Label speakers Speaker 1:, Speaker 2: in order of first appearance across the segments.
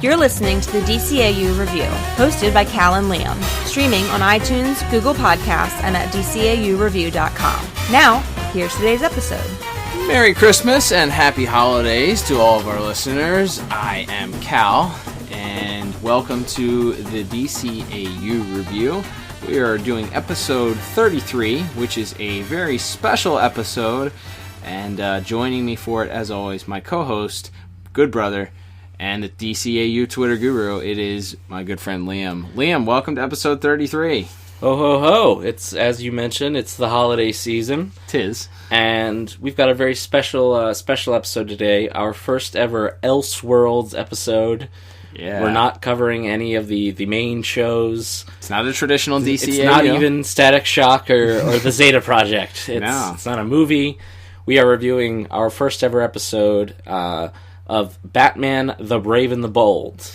Speaker 1: You're listening to the DCAU Review, hosted by Cal and Liam, streaming on iTunes, Google Podcasts, and at DCAUreview.com. Now, here's today's episode.
Speaker 2: Merry Christmas and Happy Holidays to all of our listeners. I am Cal, and welcome to the DCAU Review. We are doing episode 33, which is a very special episode, and joining me for it, as always, my co-host, good brother, and the DCAU Twitter guru, it is my good friend Liam. Liam, welcome to episode 33.
Speaker 3: Ho, ho, ho. It's, as you mentioned, it's the holiday season.
Speaker 2: 'Tis.
Speaker 3: And we've got a very special episode today, our first ever Elseworlds episode.
Speaker 2: Yeah.
Speaker 3: We're not covering any of the main shows.
Speaker 2: It's not a traditional DCAU.
Speaker 3: It's not even Static Shock or the Zeta Project. It's not a movie. We are reviewing our first ever episode of Batman, the Brave and the Bold.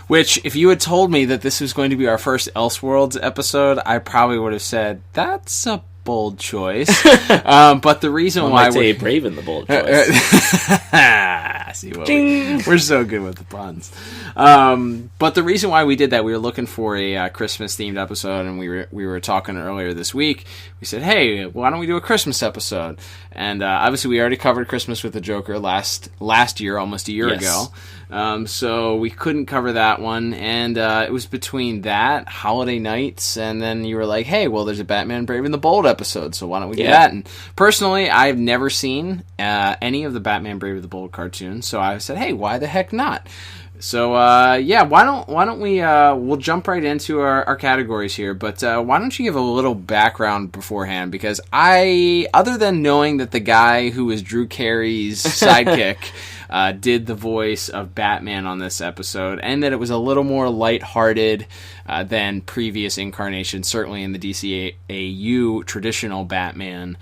Speaker 2: Which, if you had told me that this was going to be our first Elseworlds episode, I probably would have said, that's a bold choice. But the reason why...
Speaker 3: I might say Brave and the Bold choice.
Speaker 2: See what we're so good with the puns. But the reason why we did that, we were looking for a Christmas-themed episode, and we were talking earlier this week. We said, hey, why don't we do a Christmas episode? And obviously we already covered Christmas with the Joker last year, almost a year ago. So we couldn't cover that one, and it was between that, Holiday Nights, and then you were like, hey, well, there's a Batman Brave and the Bold episode, so why don't we do that? And personally, I've never seen any of the Batman Brave and the Bold cartoons, so I said, hey, why the heck not? So, why don't we, we'll jump right into our categories here, but why don't you give a little background beforehand, because other than knowing that the guy who was Drew Carey's sidekick did the voice of Batman on this episode, and that it was a little more lighthearted than previous incarnations, certainly in the DCAU traditional Batman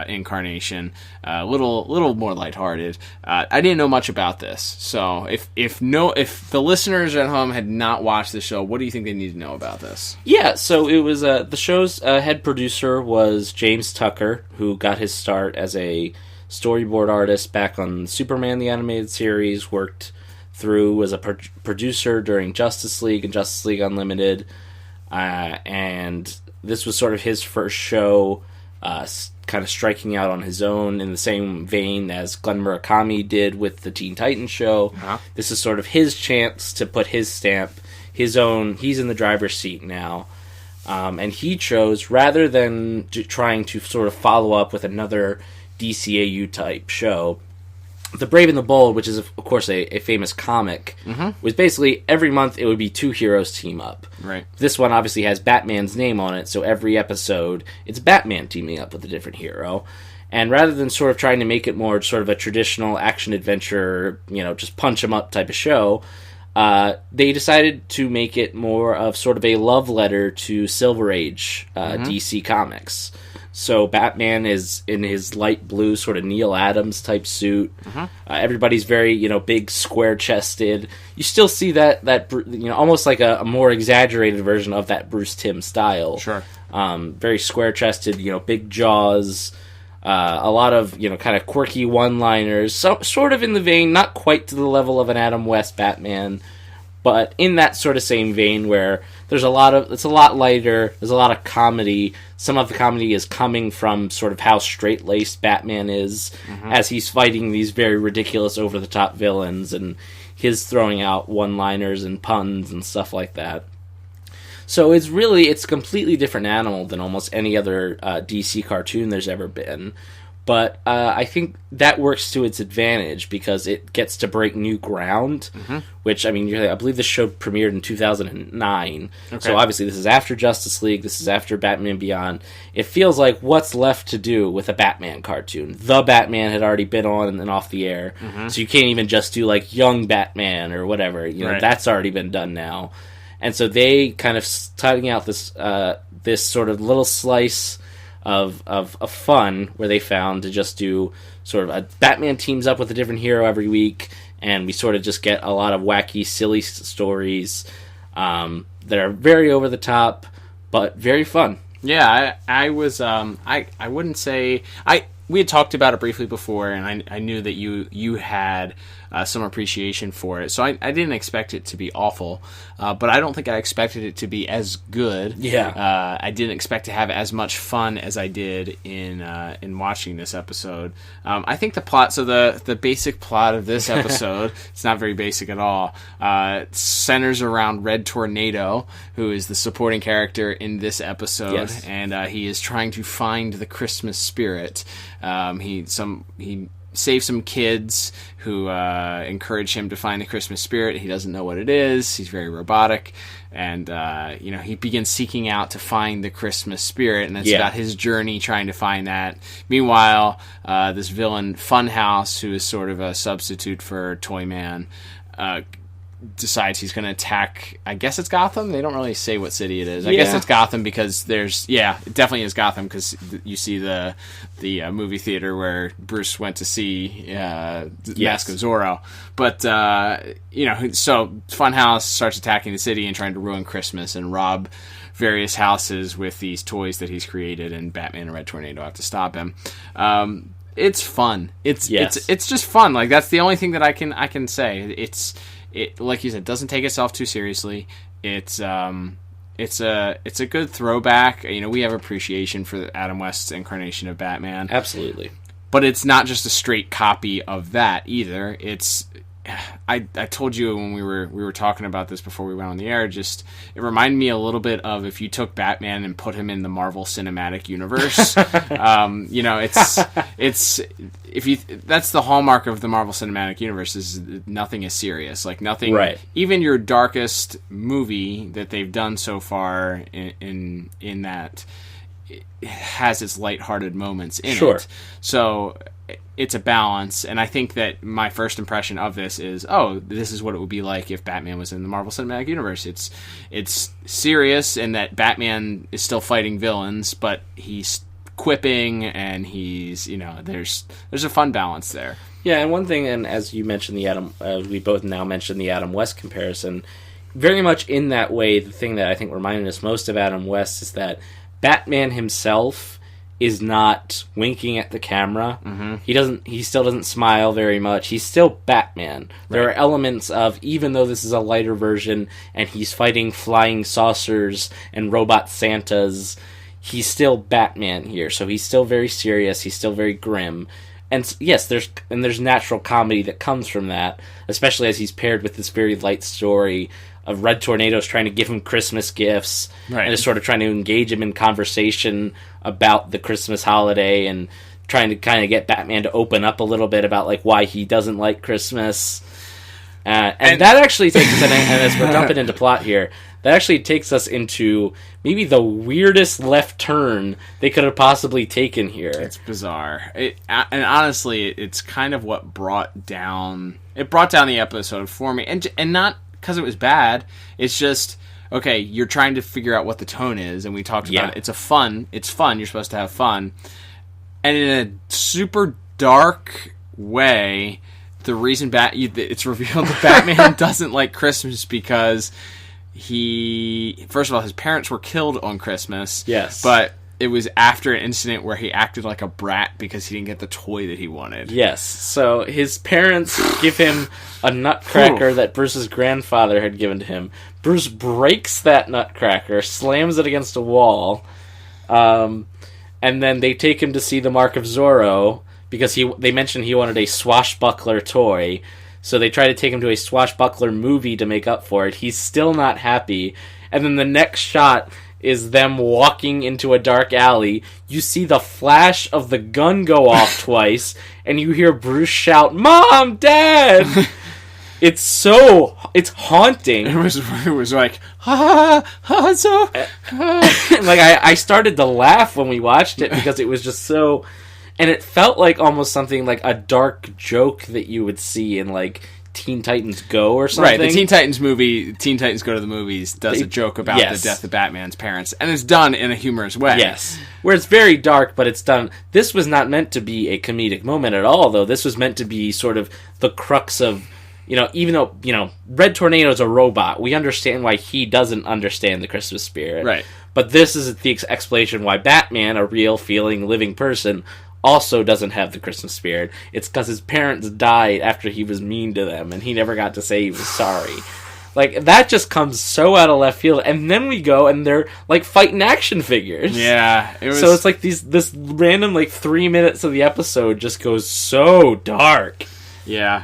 Speaker 2: incarnation, a little more lighthearted. I didn't know much about this, so if the listeners at home had not watched the show, what do you think they need to know about this?
Speaker 3: Yeah, so it was the show's head producer was James Tucker, who got his start as a storyboard artist back on Superman the Animated Series, worked through as a producer during Justice League and Justice League Unlimited, and this was sort of his first show, kind of striking out on his own in the same vein as Glenn Murakami did with the Teen Titans show. Uh-huh. This is sort of his chance to put his stamp, his own, he's in the driver's seat now. And he chose, rather than trying to sort of follow up with another DCAU type show, The Brave and the Bold, which is of course a famous comic, was basically every month it would be two heroes team up.
Speaker 2: Right.
Speaker 3: This one obviously has Batman's name on it, so every episode it's Batman teaming up with a different hero. And rather than sort of trying to make it more sort of a traditional action adventure, just punch 'em up type of show, they decided to make it more of sort of a love letter to Silver Age DC Comics. So Batman is in his light blue sort of Neil Adams type suit. Everybody's very, big, square-chested. You still see that almost like a more exaggerated version of that Bruce Timm style.
Speaker 2: Sure.
Speaker 3: Very square-chested, big jaws. A lot of, kind of quirky one-liners. So, sort of in the vein, not quite to the level of an Adam West Batman, but in that sort of same vein where it's a lot lighter, there's a lot of comedy. Some of the comedy is coming from sort of how straight-laced Batman is as he's fighting these very ridiculous, over-the-top villains, and his throwing out one-liners and puns and stuff like that. So it's a completely different animal than almost any other DC cartoon there's ever been. But I think that works to its advantage because it gets to break new ground, which, I believe this show premiered in 2009. Okay. So obviously this is after Justice League, this is after Batman Beyond. It feels like what's left to do with a Batman cartoon. The Batman had already been on and off the air, so you can't even just do like Young Batman or whatever. Right. That's already been done now. And so they kind of tutting out this sort of little slice of fun where they found to just do sort of a Batman teams up with a different hero every week, and we sort of just get a lot of wacky, silly stories that are very over the top, but very fun.
Speaker 2: Yeah, I was I wouldn't say we had talked about it briefly before, and I knew that you had some appreciation for it. So I didn't expect it to be awful, but I don't think I expected it to be as good.
Speaker 3: Yeah.
Speaker 2: I didn't expect to have as much fun as I did in watching this episode. I think the plot, so the basic plot of this episode, it's not very basic at all, centers around Red Tornado, who is the supporting character in this episode,
Speaker 3: Yes.
Speaker 2: and he is trying to find the Christmas spirit. He saves some kids who encourage him to find the Christmas spirit. He doesn't know what it is. He's very robotic, and he begins seeking out to find the Christmas spirit, and it's about his journey trying to find that. Meanwhile, this villain Funhouse, who is sort of a substitute for Toyman, decides he's going to attack, I guess it's Gotham? They don't really say what city it is. I guess it's Gotham because it definitely is Gotham because you see the movie theater where Bruce went to see Mask of Zorro. But, so Funhouse starts attacking the city and trying to ruin Christmas and rob various houses with these toys that he's created, and Batman and Red Tornado have to stop him. It's fun. It's just fun. Like, that's the only thing that I can say. It, like you said, doesn't take itself too seriously. It's a good throwback. We have appreciation for Adam West's incarnation of Batman.
Speaker 3: Absolutely.
Speaker 2: But it's not just a straight copy of that either. I told you when we were talking about this before we went on the air, it reminded me a little bit of if you took Batman and put him in the Marvel Cinematic Universe. That's the hallmark of the Marvel Cinematic Universe, is nothing is serious. Like nothing,
Speaker 3: right.
Speaker 2: Even your darkest movie that they've done so far in that has its lighthearted moments in it. So it's a balance, and I think that my first impression of this is, this is what it would be like if Batman was in the Marvel Cinematic Universe. It's serious in that Batman is still fighting villains, but he's quipping, and he's, there's a fun balance there.
Speaker 3: Yeah, and one thing, and as you mentioned we both now mentioned the Adam West comparison, very much in that way, the thing that I think reminded us most of Adam West is that Batman himself is not winking at the camera. Mm-hmm. He still doesn't smile very much. He's still Batman. Right. There are elements of, even though this is a lighter version and he's fighting flying saucers and robot Santas, he's still Batman here. So he's still very serious. He's still very grim. And yes, there's natural comedy that comes from that, especially as he's paired with this very light story of Red Tornado's trying to give him Christmas gifts, right, and is sort of trying to engage him in conversation about the Christmas holiday and trying to kind of get Batman to open up a little bit about like why he doesn't like Christmas. And that actually takes us, and as we're jumping into plot here, that actually takes us into maybe the weirdest left turn they could have possibly taken here.
Speaker 2: It's bizarre. And honestly, it's kind of what brought down the episode for me. And not because it was bad. It's just, okay, you're trying to figure out what the tone is, and we talked about it. It's fun. You're supposed to have fun. And in a super dark way, the reason it's revealed that Batman doesn't like Christmas because first of all, his parents were killed on Christmas.
Speaker 3: Yes.
Speaker 2: But it was after an incident where he acted like a brat because he didn't get the toy that he wanted.
Speaker 3: Yes. So his parents give him a nutcracker that Bruce's grandfather had given to him. Bruce breaks that nutcracker, slams it against a wall, and then they take him to see the Mark of Zorro because they mentioned he wanted a swashbuckler toy. So they try to take him to a swashbuckler movie to make up for it. He's still not happy. And then the next shot is them walking into a dark alley. You see the flash of the gun go off twice, and you hear Bruce shout, "Mom! Dad!" It's haunting.
Speaker 2: It was like, ha, ha, so...
Speaker 3: Like, I started to laugh when we watched it because it was just so... And it felt like almost something like a dark joke that you would see in, like, Teen Titans Go or something.
Speaker 2: Right, the Teen Titans movie, Teen Titans Go to the Movies, does a joke about the death of Batman's parents, and it's done in a humorous way.
Speaker 3: Yes, where it's very dark, but it's done... This was not meant to be a comedic moment at all, though. This was meant to be sort of the crux of, even though, Red Tornado's a robot, we understand why he doesn't understand the Christmas spirit.
Speaker 2: Right.
Speaker 3: But this is the explanation why Batman, a real, feeling, living person, also doesn't have the Christmas spirit. It's because his parents died after he was mean to them, and he never got to say he was sorry. Like, that just comes so out of left field, and then we go, and they're, like, fighting action figures.
Speaker 2: Yeah.
Speaker 3: So it's like this random, like, 3 minutes of the episode just goes so dark.
Speaker 2: Yeah.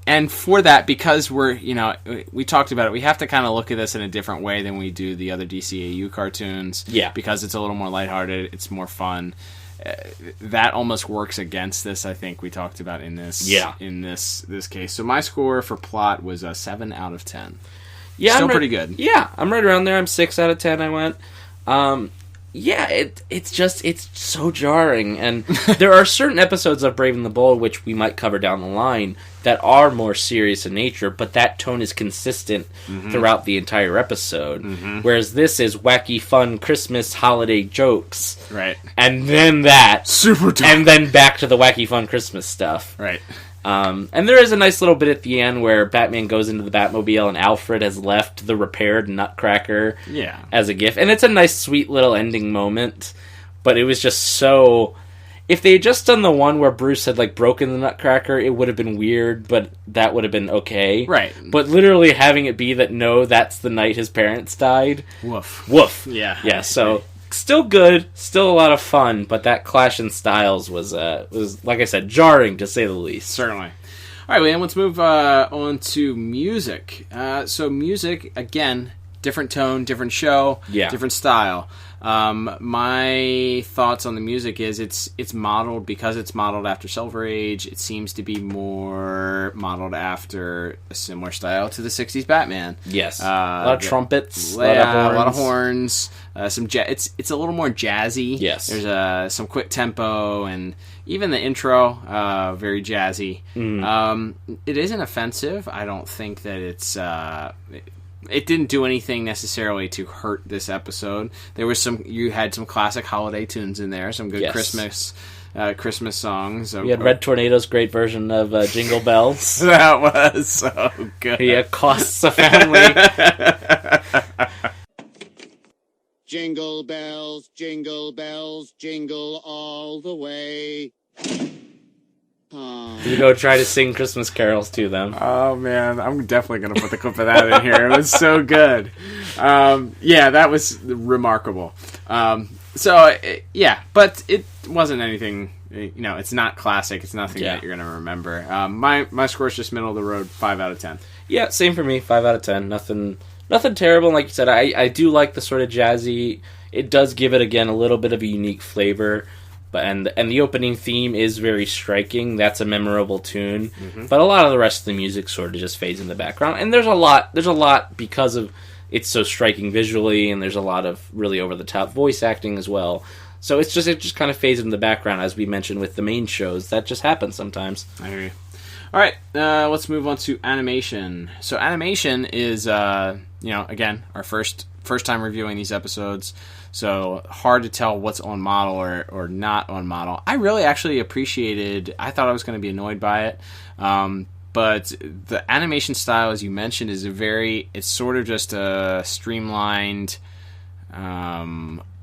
Speaker 2: And for that, because we talked about it, we have to kind of look at this in a different way than we do the other DCAU cartoons.
Speaker 3: Yeah.
Speaker 2: Because it's a little more lighthearted, it's more fun. That almost works against this, I think we talked about in this this case. So my score for plot was a 7 out of 10.
Speaker 3: Yeah,
Speaker 2: Still pretty good.
Speaker 3: Yeah, I'm right around there. I'm 6 out of 10 I went. It's so jarring, and there are certain episodes of Brave and the Bold, which we might cover down the line, that are more serious in nature, but that tone is consistent throughout the entire episode. Whereas this is wacky, fun, Christmas, holiday jokes.
Speaker 2: Right.
Speaker 3: And then that.
Speaker 2: Super dark.
Speaker 3: And then back to the wacky, fun Christmas stuff.
Speaker 2: Right.
Speaker 3: And there is a nice little bit at the end where Batman goes into the Batmobile and Alfred has left the repaired Nutcracker as a gift. And it's a nice, sweet little ending moment. But it was just so... If they had just done the one where Bruce had, like, broken the Nutcracker, it would have been weird, but that would have been okay.
Speaker 2: Right.
Speaker 3: But literally having it be that, no, that's the night his parents died.
Speaker 2: Woof.
Speaker 3: Woof.
Speaker 2: Yeah.
Speaker 3: Yeah, so... Still good, still a lot of fun, but that clash in styles was like I said, jarring to say the least.
Speaker 2: Certainly. All right, Liam, let's move on to music. So music, again, different tone, different show, different style. My thoughts on the music is it's modeled, because it's modeled after Silver Age, it seems to be more modeled after a similar style to the 60s Batman.
Speaker 3: Yes. A lot of trumpets,
Speaker 2: a lot of horns. It's a little more jazzy.
Speaker 3: Yes.
Speaker 2: There's some quick tempo, and even the intro, very jazzy. It isn't offensive. I don't think that it's... It didn't do anything necessarily to hurt this episode. You had some classic holiday tunes in there, some good Christmas songs.
Speaker 3: We had Red Tornado's great version of Jingle Bells.
Speaker 2: That was so good.
Speaker 3: He accosts a family.
Speaker 4: Jingle bells, jingle bells, jingle all the way.
Speaker 3: We go try to sing Christmas carols to them.
Speaker 2: Oh, man. I'm definitely going to put the clip of that in here. It was so good. That was remarkable. But it wasn't anything... it's not classic. It's nothing that you're going to remember. My score is just middle of the road, 5 out of 10. Yeah,
Speaker 3: same for me, 5 out of 10. Nothing terrible. Like you said, I do like the sort of jazzy... It does give it, again, a little bit of a unique flavor. And the opening theme is very striking. That's a memorable tune. But a lot of the rest of the music sort of just fades in the background. And there's a lot because of it's so striking visually, and there's a lot of really over the top voice acting as well. So it just kind of fades in the background, as we mentioned with the main shows. That just happens sometimes.
Speaker 2: I agree. All right, let's move on to animation. So animation is again, our first time reviewing these episodes. So hard to tell what's on model or not on model. I really actually appreciated... I thought I was going to be annoyed by it. But the animation style, as you mentioned, is it's sort of just a streamlined...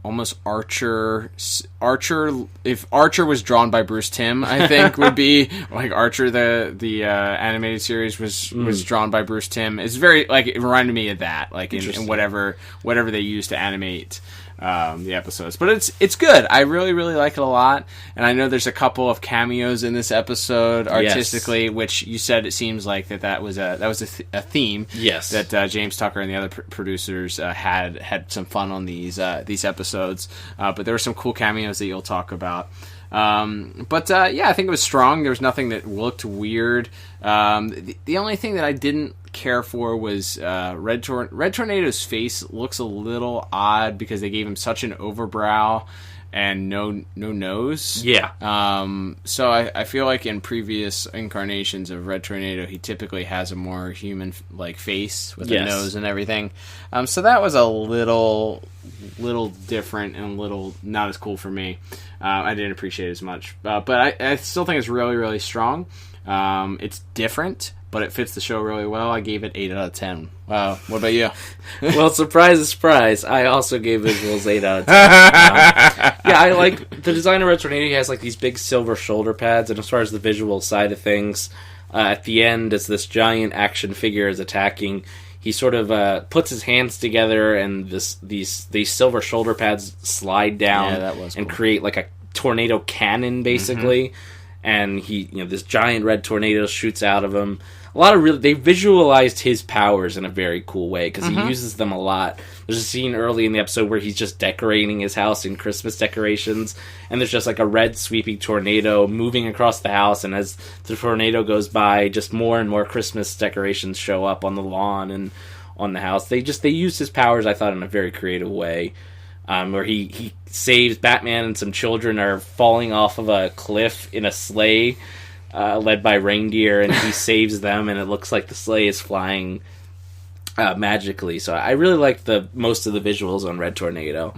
Speaker 2: almost Archer. If Archer was drawn by Bruce Timm, I think would be like Archer. The animated series was drawn by Bruce Timm. It's very it reminded me of that, in whatever they used to animate the episodes. But it's good. I really, really like it a lot. And I know there's a couple of cameos in this episode artistically, which you said it seems like that was a theme.
Speaker 3: Yes.
Speaker 2: That James Tucker and the other producers had some fun on these episodes. But there were some cool cameos that you'll talk about. I think it was strong. There was nothing that looked weird. The only thing that I didn't care for was Red Tornado's face looks a little odd because they gave him such an overbrow and no nose.
Speaker 3: Yeah.
Speaker 2: So I feel like in previous incarnations of Red Tornado, he typically has a more human face with a nose and everything. So that was a little different and a little not as cool for me. I didn't appreciate it as much, but I still think it's really, really strong. It's different, but it fits the show really well. I gave it 8 out of 10. Wow. What about you?
Speaker 3: Well, surprise, surprise. I also gave visuals 8 out of 10. Yeah, I like the design of Red Tornado. He has like these big silver shoulder pads, and as far as the visual side of things, at the end, as this giant action figure is attacking, he sort of puts his hands together, and these silver shoulder pads slide down and create like a tornado cannon, basically. And this giant red tornado shoots out of him. They visualized his powers in a very cool way, because he uses them a lot. There's a scene early in the episode where he's just decorating his house in Christmas decorations, and there's just like a red sweeping tornado moving across the house, and as the tornado goes by, just more and more Christmas decorations show up on the lawn and on the house. They use his powers, I thought, in a very creative way. Where he saves Batman, and some children are falling off of a cliff in a sleigh led by reindeer, and he saves them, and it looks like the sleigh is flying magically. So I really liked most of the visuals on Red Tornado.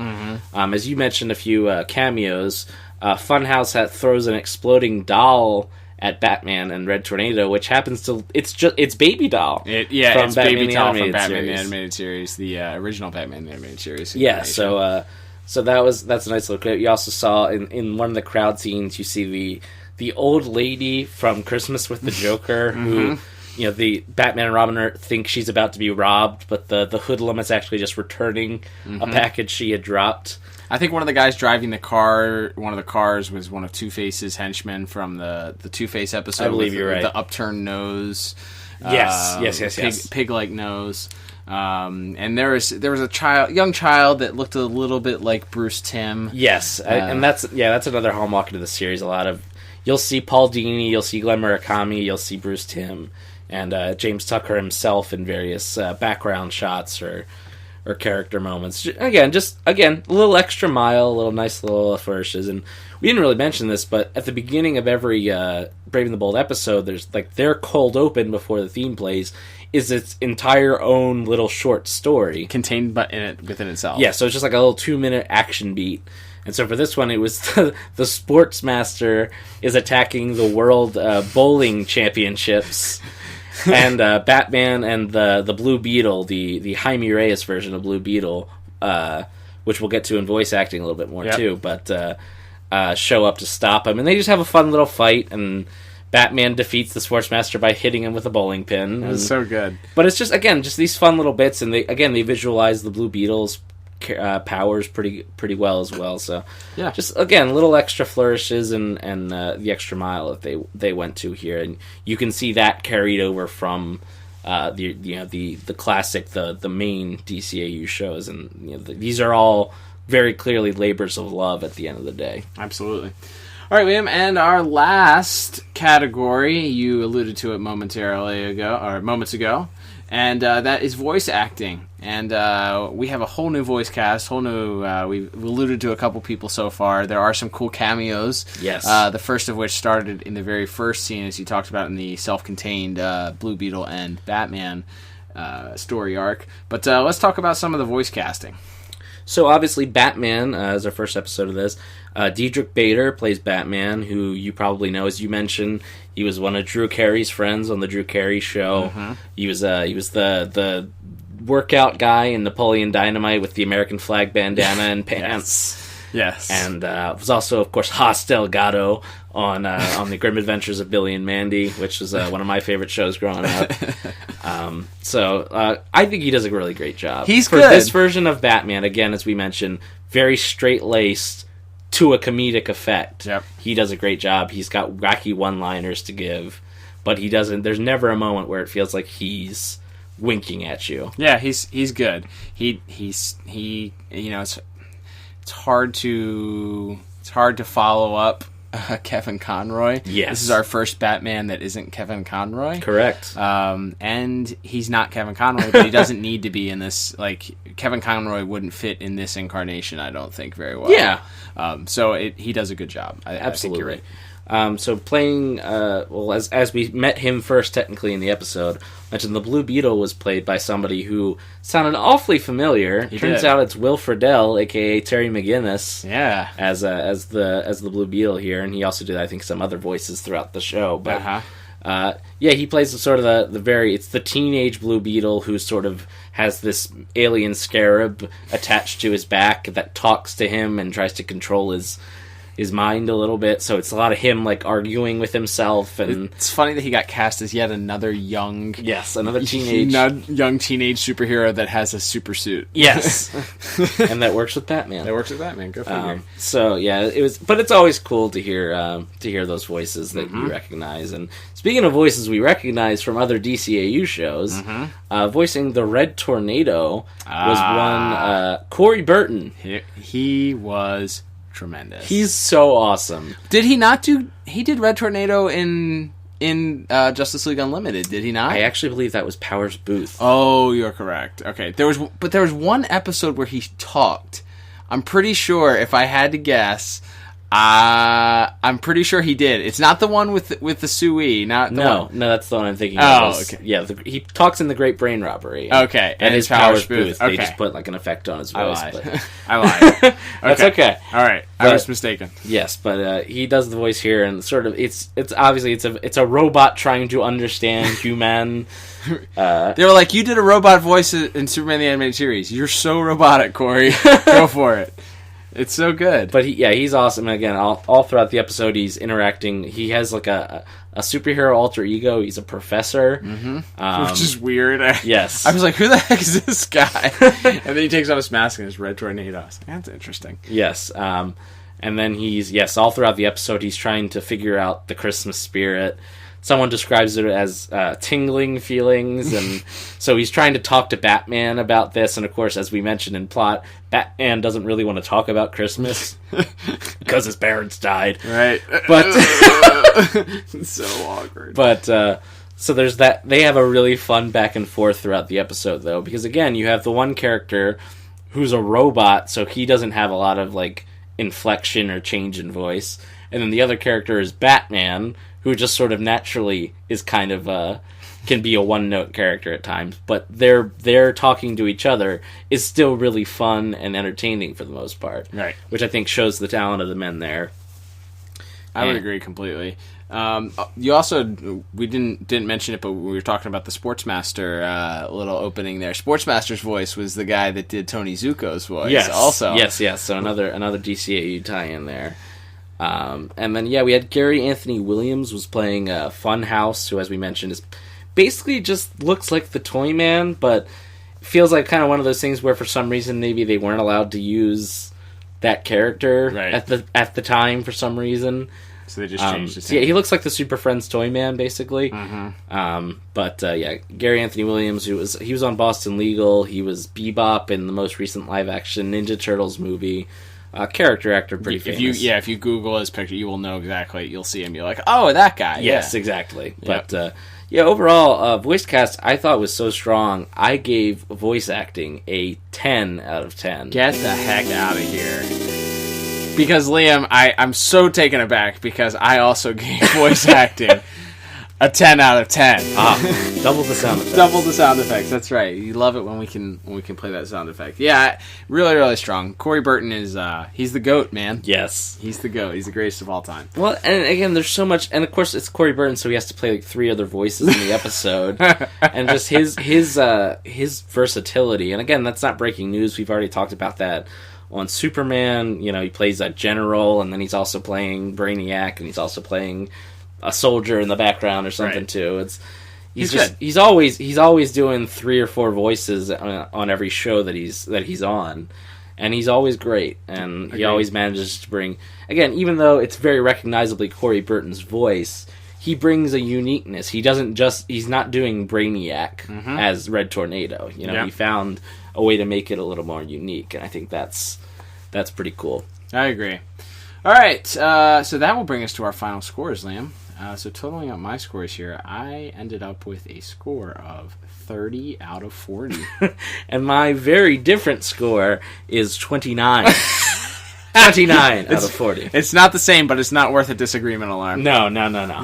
Speaker 3: As you mentioned, a few cameos. Funhouse throws an exploding doll at Batman and Red Tornado, which happens to it's Baby Doll.
Speaker 2: It's Baby Doll from Batman the Animated Series, the original Batman the Animated Series.
Speaker 3: Yeah, so that's a nice little clip. You also saw in one of the crowd scenes, you see the old lady from Christmas with the Joker who, the Batman and Robin think she's about to be robbed, but the hoodlum is actually just returning a package she had dropped.
Speaker 2: I think one of the guys driving the cars was one of Two-Face's henchmen from the Two-Face episode.
Speaker 3: I believe you're right.
Speaker 2: The upturned nose.
Speaker 3: Yes.
Speaker 2: Pig-like nose. And there was a young child that looked a little bit like Bruce Timm.
Speaker 3: Yes, and that's another hallmark of the series. You'll see Paul Dini, you'll see Glenn Murakami, you'll see Bruce Timm, and James Tucker himself in various background shots or character moments. Again, a little extra mile, a little nice little flourishes. And we didn't really mention this, but at the beginning of every Brave and the Bold episode, there's like their cold open before the theme plays is its entire own little short story
Speaker 2: contained within itself.
Speaker 3: Yeah, so it's just like a little 2-minute action beat. And so for this one, it was the Sportsmaster is attacking the World Bowling Championships. And Batman and the Blue Beetle, the Jaime Reyes version of Blue Beetle, which we'll get to in voice acting a little bit more too, but show up to stop him. And they just have a fun little fight, and Batman defeats the Sportsmaster by hitting him with a bowling pin.
Speaker 2: That's so good.
Speaker 3: But it's just these fun little bits, and they visualize the Blue Beetle's powers pretty well as well. So
Speaker 2: yeah,
Speaker 3: just little extra flourishes and the extra mile that they went to here, and you can see that carried over from the classic the main DCAU shows, and these are all very clearly labors of love at the end of the day.
Speaker 2: Absolutely. All right, Liam, and our last category, you alluded to it moments ago, and that is voice acting. And we have a whole new voice cast, we've alluded to a couple people so far. There are some cool cameos.
Speaker 3: Yes.
Speaker 2: The first of which started in the very first scene, as you talked about in the self-contained Blue Beetle and Batman story arc. But let's talk about some of the voice casting.
Speaker 3: So obviously Batman is our first episode of this. Diedrich Bader plays Batman, who you probably know, as you mentioned. He was one of Drew Carey's friends on the Drew Carey show. He was the workout guy in Napoleon Dynamite with the American flag bandana and pants.
Speaker 2: Yes.
Speaker 3: And was also, of course, Haas Delgado on the Grim Adventures of Billy and Mandy, which was one of my favorite shows growing up. So I think he does a really great job.
Speaker 2: He's
Speaker 3: For
Speaker 2: good.
Speaker 3: this version of Batman, again, as we mentioned, very straight-laced to a comedic effect.
Speaker 2: Yep.
Speaker 3: He does a great job. He's got wacky one-liners to give, but he doesn't. There's never a moment where it feels like he's winking at you.
Speaker 2: Yeah, he's good. It's hard to follow up Kevin Conroy.
Speaker 3: Yes.
Speaker 2: This is our first Batman that isn't Kevin Conroy.
Speaker 3: Correct.
Speaker 2: And he's not Kevin Conroy, but he doesn't need to be in this. Like, Kevin Conroy wouldn't fit in this incarnation, I don't think, very well.
Speaker 3: Yeah.
Speaker 2: So he does a good job. I think you're right.
Speaker 3: So playing, as we met him first technically in the episode, mentioned the Blue Beetle was played by somebody who sounded awfully familiar. Turns out it's Will Friedle, aka Terry McGinnis.
Speaker 2: Yeah.
Speaker 3: As the Blue Beetle here, and he also did, I think, some other voices throughout the show. But He plays sort of it's the teenage Blue Beetle who sort of has this alien scarab attached to his back that talks to him and tries to control his mind a little bit. So it's a lot of him like arguing with himself, and
Speaker 2: it's funny that he got cast as yet another young
Speaker 3: teenage
Speaker 2: superhero that has a super suit.
Speaker 3: Yes. And that works with Batman.
Speaker 2: Go figure.
Speaker 3: So yeah, but it's always cool to hear those voices that you recognize. And speaking of voices we recognize from other DCAU shows, voicing the Red Tornado was one Corey Burton.
Speaker 2: He was tremendous.
Speaker 3: He's so awesome.
Speaker 2: Did he not do? He did Red Tornado in Justice League Unlimited. Did he not?
Speaker 3: I actually believe that was Powers Booth.
Speaker 2: Oh, you're correct. Okay, there was one episode where he talked. I'm pretty sure, if I had to guess, I'm pretty sure he did. It's not the one with the Sui. Not the one.
Speaker 3: No, that's the one I'm thinking of.
Speaker 2: Oh, okay.
Speaker 3: Yeah, he talks in the Great Brain Robbery.
Speaker 2: Okay,
Speaker 3: and his Powers Booth.
Speaker 2: Okay.
Speaker 3: They just put like an effect on his voice.
Speaker 2: I lied. Okay.
Speaker 3: That's okay.
Speaker 2: All right, I was mistaken.
Speaker 3: Yes, but he does the voice here, and sort of it's obviously it's a robot trying to understand human.
Speaker 2: They were like, "You did a robot voice in Superman the Animated Series. You're so robotic, Corey. Go for it." It's so good.
Speaker 3: But he's awesome. And again, all throughout the episode, he's interacting. He has like a superhero alter ego. He's a professor.
Speaker 2: Which is weird.
Speaker 3: Yes.
Speaker 2: I was like, who the heck is this guy? And then he takes off his mask and his Red Tornado. I was like, that's interesting.
Speaker 3: Yes. And then all throughout the episode, he's trying to figure out the Christmas spirit. Someone describes it as tingling feelings, and so he's trying to talk to Batman about this. And of course, as we mentioned in plot, Batman doesn't really want to talk about Christmas because his parents died.
Speaker 2: Right,
Speaker 3: but
Speaker 2: it's so awkward.
Speaker 3: But so there's that. They have a really fun back and forth throughout the episode, though, because again, you have the one character who's a robot, so he doesn't have a lot of like inflection or change in voice, and then the other character is Batman, who just sort of naturally is kind of can be a one-note character at times, but their talking to each other is still really fun and entertaining for the most part.
Speaker 2: Right.
Speaker 3: Which I think shows the talent of the men there.
Speaker 2: I would agree completely. You also, we didn't mention it, but we were talking about the Sportsmaster little opening there. Sportsmaster's voice was the guy that did Tony Zuko's voice.
Speaker 3: Yes.
Speaker 2: Also.
Speaker 3: Yes. So another DCAU tie-in there. And then, we had Gary Anthony Williams was playing Funhouse, who, as we mentioned, is basically just looks like the Toy Man, but feels like kind of one of those things where for some reason maybe they weren't allowed to use that character at the time for some reason.
Speaker 2: So they just changed his
Speaker 3: he looks like the Super Friends Toy Man, basically. But Gary Anthony Williams, he was on Boston Legal. He was Bebop in the most recent live-action Ninja Turtles movie. Character actor, pretty famous.
Speaker 2: If you Google his picture, you will know exactly. You'll see him. You're like, oh, that guy.
Speaker 3: Yes, exactly.
Speaker 2: Yep.
Speaker 3: But overall, voice cast I thought was so strong. I gave voice acting a 10 out of 10.
Speaker 2: Get the heck out of here. Because Liam, I'm so taken aback because I also gave voice acting a 10 out of 10.
Speaker 3: Double the sound effects.
Speaker 2: Double the sound effects. That's right. You love it when we can play that sound effect. Yeah, really, really strong. Corey Burton is he's the GOAT, man.
Speaker 3: Yes,
Speaker 2: he's the GOAT. He's the greatest of all time.
Speaker 3: Well, and again, there's so much, and of course it's Corey Burton, so he has to play like 3 other voices in the episode, and just his versatility. And again, that's not breaking news. We've already talked about that on Superman. He plays a general, and then he's also playing Brainiac, and he's also playing a soldier in the background or something too. He's always doing 3 or 4 voices on every show that he's on, and he's always great. And he always manages to bring, again, even though it's very recognizably Corey Burton's voice, he brings a uniqueness. He's not doing Brainiac as Red Tornado. He found a way to make it a little more unique, and I think that's pretty cool.
Speaker 2: I agree. All right, so that will bring us to our final scores, Liam. So totaling up my scores here, I ended up with a score of 30 out of 40.
Speaker 3: And my very different score is 29. 29 out of 40.
Speaker 2: It's not the same, but it's not worth a disagreement alarm.
Speaker 3: No.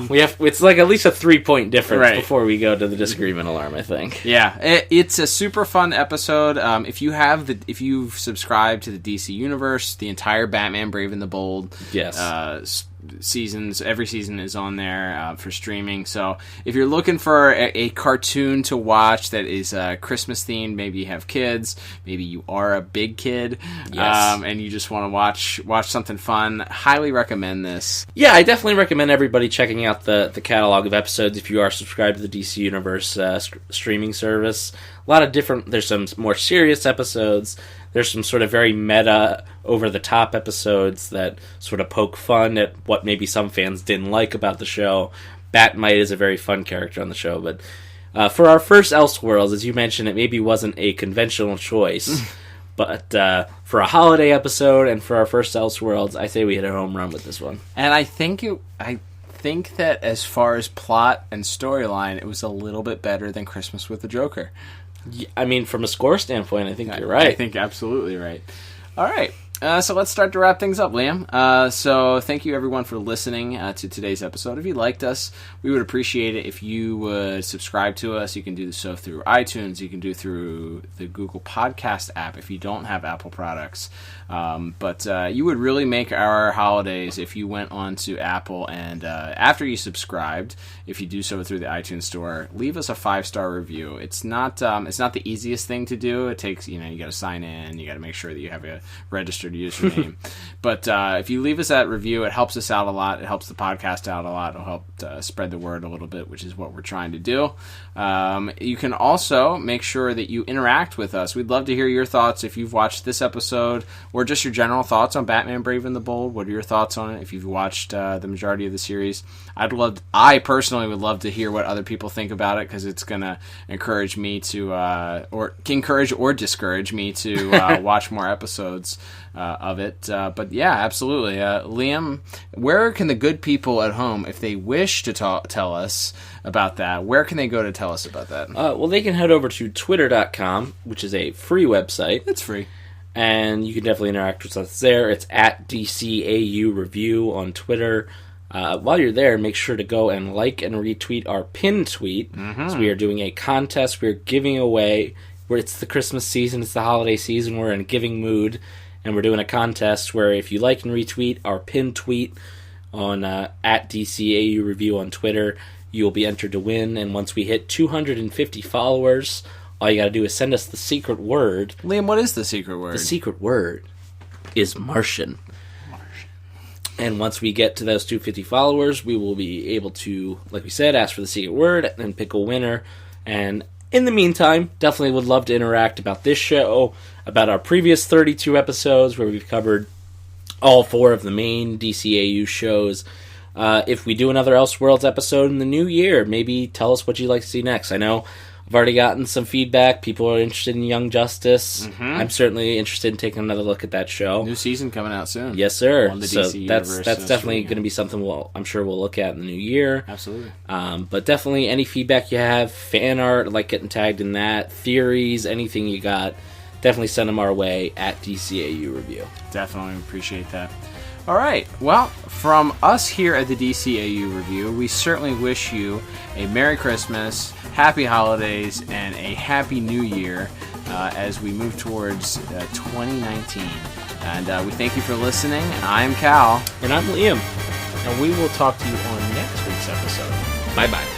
Speaker 3: It's like at least a 3-point difference before we go to the disagreement alarm, I think.
Speaker 2: Yeah, it's a super fun episode. If you've subscribed to the DC Universe, the entire Batman Brave and the Bold seasons. Every season is on there for streaming. So if you're looking for a cartoon to watch that is Christmas themed, maybe you have kids, maybe you are a big kid, and you just want to watch something fun, highly recommend this.
Speaker 3: Yeah, I definitely recommend everybody checking out the catalog of episodes if you are subscribed to the DC Universe streaming service. A lot of different, there's some more serious episodes, there's some sort of very meta, over-the-top episodes that sort of poke fun at what maybe some fans didn't like about the show. Batmite is a very fun character on the show, but for our first Elseworlds, as you mentioned, it maybe wasn't a conventional choice, but for a holiday episode and for our first Elseworlds, I say we hit a home run with this one.
Speaker 2: And I think that as far as plot and storyline, it was a little bit better than Christmas with the Joker.
Speaker 3: I mean, from a score standpoint, I think you're right.
Speaker 2: I think absolutely right. All right. So let's start to wrap things up, Liam. So thank you, everyone, for listening to today's episode. If you liked us, we would appreciate it if you would subscribe to us. You can do so through iTunes. You can do through the Google Podcast app if you don't have Apple products. But you would really make our holidays if you went on to Apple and after you subscribed, if you do so through the iTunes store, leave us a 5-star review. It's not the easiest thing to do. It takes, you got to sign in, you got to make sure that you have a registered username. But if you leave us that review, it helps us out a lot. It helps the podcast out a lot. It'll help spread the word a little bit, which is what we're trying to do. You can also make sure that you interact with us. We'd love to hear your thoughts if you've watched this episode, or just your general thoughts on Batman Brave and the Bold. What are your thoughts on it if you've watched the majority of the series? I personally would love to hear what other people think about it, because it's going to encourage me to, or encourage or discourage me to watch more episodes of it. But yeah, absolutely. Liam, where can the good people at home, if they wish to tell us about that, where can they go to tell us about that?
Speaker 3: Well, they can head over to twitter.com, which is a free website.
Speaker 2: It's free.
Speaker 3: And you can definitely interact with us there. It's at DCAU Review on Twitter. While you're there, make sure to go and like and retweet our pinned tweet. Mm-hmm. So we are doing a contest. We're giving away, where it's the Christmas season, it's the holiday season, we're in a giving mood, and we're doing a contest where if you like and retweet our pinned tweet on at DCAU Review on Twitter, you will be entered to win. And once we hit 250 followers, all you got to do is send us the secret word.
Speaker 2: Liam, what is the secret word?
Speaker 3: The secret word is Martian. And once we get to those 250 followers, we will be able to, like we said, ask for the secret word and pick a winner. And in the meantime, definitely would love to interact about this show, about our previous 32 episodes where we've covered all 4 of the main DCAU shows. If we do another Elseworlds episode in the new year, maybe tell us what you'd like to see next. I know I've already gotten some feedback. People are interested in Young Justice. Mm-hmm. I'm certainly interested in taking another look at that show.
Speaker 2: New season coming out soon.
Speaker 3: Yes, sir.
Speaker 2: On the
Speaker 3: so
Speaker 2: DC
Speaker 3: that's
Speaker 2: Universe,
Speaker 3: definitely going to be something I'm sure we'll look at in the new year.
Speaker 2: Absolutely.
Speaker 3: But definitely any feedback you have, fan art, like getting tagged in that, theories, anything you got, definitely send them our way at DCAU Review.
Speaker 2: Definitely appreciate that. All right. Well, from us here at the DCAU Review, we certainly wish you a Merry Christmas, Happy Holidays, and a Happy New Year as we move towards 2019. And we thank you for listening. I'm Cal.
Speaker 3: And I'm Liam.
Speaker 2: And we will talk to you on next week's episode.
Speaker 3: Bye-bye.